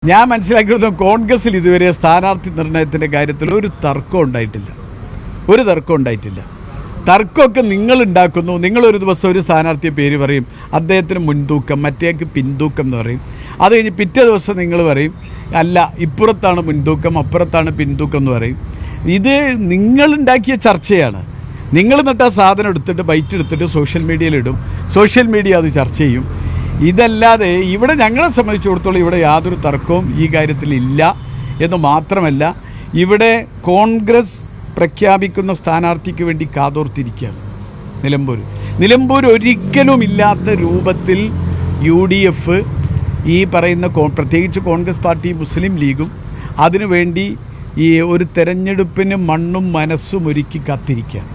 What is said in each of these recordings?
ഞാൻ മനസ്സിലാക്കിയെടുത്തോളം കോൺഗ്രസിൽ ഇതുവരെ സ്ഥാനാർത്ഥി നിർണയത്തിൻ്റെ കാര്യത്തിൽ ഒരു തർക്കം ഉണ്ടായിട്ടില്ല. തർക്കമൊക്കെ നിങ്ങൾ ഉണ്ടാക്കുന്നു. നിങ്ങളൊരു ദിവസം ഒരു സ്ഥാനാർത്ഥിയെ പേര് പറയും, അദ്ദേഹത്തിന് മുൻതൂക്കം, മറ്റേക്ക് പിൻതൂക്കം എന്ന് പറയും. അത് കഴിഞ്ഞ് പിറ്റേ ദിവസം നിങ്ങൾ പറയും അല്ല ഇപ്പുറത്താണ് മുൻതൂക്കം, അപ്പുറത്താണ് പിൻതൂക്കം എന്ന് പറയും. ഇത് നിങ്ങളുണ്ടാക്കിയ ചർച്ചയാണ്. നിങ്ങൾ എന്നിട്ട് ആ സാധനം എടുത്തിട്ട് ബൈറ്റ് എടുത്തിട്ട് സോഷ്യൽ മീഡിയയിലിടും, സോഷ്യൽ മീഡിയ അത് ചർച്ച ചെയ്യും. ഇതല്ലാതെ ഇവിടെ ഞങ്ങളെ സംബന്ധിച്ചിടത്തോളം ഇവിടെ യാതൊരു തർക്കവും ഈ കാര്യത്തിൽ ഇല്ല എന്ന് മാത്രമല്ല, ഇവിടെ കോൺഗ്രസ് പ്രഖ്യാപിക്കുന്ന സ്ഥാനാർത്ഥിക്ക് വേണ്ടി കാതോർത്തിരിക്കുകയാണ് നിലമ്പൂർ ഒരിക്കലും ഇല്ലാത്ത രൂപത്തിൽ UDF ഈ പറയുന്ന പ്രത്യേകിച്ച് കോൺഗ്രസ് പാർട്ടി മുസ്ലിം ലീഗും അതിനുവേണ്ടി ഈ ഒരു തെരഞ്ഞെടുപ്പിന് മണ്ണും മനസ്സും ഒരുക്കി കാത്തിരിക്കുകയാണ്.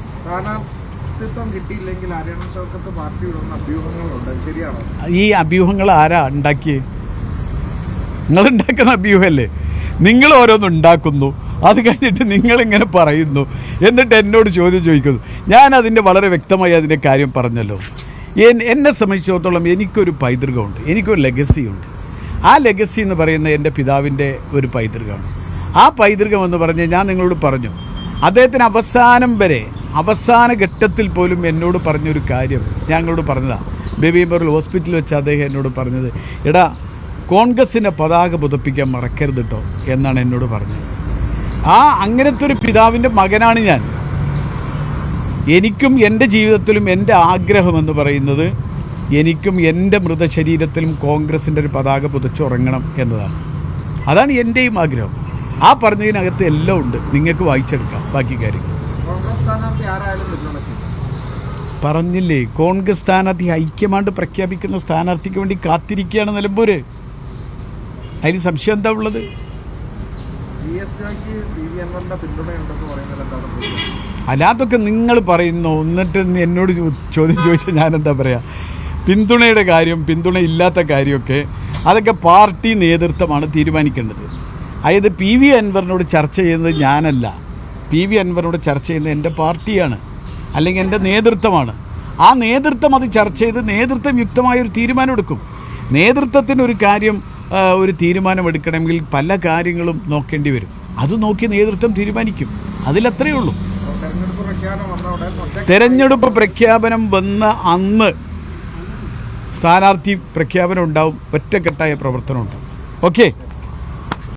ഈ അഭ്യൂഹങ്ങൾ ആരാ ഉണ്ടാക്കിയത്? നിങ്ങളുണ്ടാക്കുന്ന അഭ്യൂഹമല്ലേ? നിങ്ങൾ ഓരോന്നും ഉണ്ടാക്കുന്നു, അത് കഴിഞ്ഞിട്ട് നിങ്ങളിങ്ങനെ പറയുന്നു, എന്നിട്ട് എന്നോട് ചോദ്യം ചോദിക്കുന്നു. ഞാൻ അതിൻ്റെ വളരെ വ്യക്തമായി അതിൻ്റെ കാര്യം പറഞ്ഞല്ലോ. എന്നെ സംബന്ധിച്ചിടത്തോളം എനിക്കൊരു പൈതൃകമുണ്ട്, എനിക്കൊരു ലെഗസിയുണ്ട്. ആ ലെഗസി എന്ന് പറയുന്നത് എൻ്റെ പിതാവിൻ്റെ ഒരു പൈതൃകമാണ്. ആ പൈതൃകം എന്ന് പറഞ്ഞ് ഞാൻ നിങ്ങളോട് പറഞ്ഞു, അദ്ദേഹത്തിന് അവസാന ഘട്ടത്തിൽ പോലും എന്നോട് പറഞ്ഞൊരു കാര്യം ഞങ്ങളോട് പറഞ്ഞതാണ്. ബേബി മെമ്മോറിയൽ ഹോസ്പിറ്റലിൽ വെച്ച് അദ്ദേഹം എന്നോട് പറഞ്ഞത്, എടാ കോൺഗ്രസിൻ്റെ പതാക പുതപ്പിക്കാൻ മറക്കരുത് കേട്ടോ എന്നാണ് എന്നോട് പറഞ്ഞത്. അങ്ങനത്തെ ഒരു പിതാവിൻ്റെ മകനാണ് ഞാൻ. എനിക്കും എൻ്റെ ജീവിതത്തിലും എൻ്റെ ആഗ്രഹമെന്ന് പറയുന്നത് എനിക്കും എൻ്റെ മൃതശരീരത്തിലും കോൺഗ്രസിൻ്റെ ഒരു പതാക പുതച്ചുറങ്ങണം എന്നതാണ്. അതാണ് എൻ്റെയും ആഗ്രഹം. ആ പറഞ്ഞതിനകത്ത് എല്ലാം ഉണ്ട്, നിങ്ങൾക്ക് വായിച്ചെടുക്കാം ബാക്കി കാര്യങ്ങൾ. പറഞ്ഞില്ലേ, കോൺഗ്രസ് സ്ഥാനാർത്ഥി ഹൈക്കമാൻഡ് പ്രഖ്യാപിക്കുന്ന സ്ഥാനാർത്ഥിക്ക് വേണ്ടി കാത്തിരിക്കുകയാണ് നിലമ്പൂര്. അതിന് സംശയം എന്താ ഉള്ളത്? അല്ലാതൊക്കെ നിങ്ങൾ പറയുന്നു, എന്നിട്ട് എന്നോട് ചോദ്യം ചോദിച്ചാൽ ഞാനെന്താ പറയുക? പിന്തുണയുടെ കാര്യം, പിന്തുണ ഇല്ലാത്ത കാര്യമൊക്കെ അതൊക്കെ പാർട്ടി നേതൃത്വമാണ് തീരുമാനിക്കേണ്ടത്. അതായത് PV അൻവറിനോട് ചർച്ച ചെയ്യുന്നത് ഞാനല്ല, PV അൻവറിനോട് ചർച്ച ചെയ്യുന്നത് എൻ്റെ പാർട്ടിയാണ്, അല്ലെങ്കിൽ എൻ്റെ നേതൃത്വമാണ്. ആ നേതൃത്വം അത് ചർച്ച ചെയ്ത് നേതൃത്വം യുക്തമായൊരു തീരുമാനമെടുക്കും. നേതൃത്വത്തിനൊരു കാര്യം ഒരു തീരുമാനമെടുക്കണമെങ്കിൽ പല കാര്യങ്ങളും നോക്കേണ്ടി വരും. അത് നോക്കി നേതൃത്വം തീരുമാനിക്കും. അതിലത്രയേ ഉള്ളൂ. തെരഞ്ഞെടുപ്പ് പ്രഖ്യാപനം വന്ന അന്ന് സ്ഥാനാർത്ഥി പ്രഖ്യാപനം ഉണ്ടാവും, ഒറ്റക്കെട്ടായ പ്രവർത്തനം ഉണ്ടാവും. ഓക്കെ.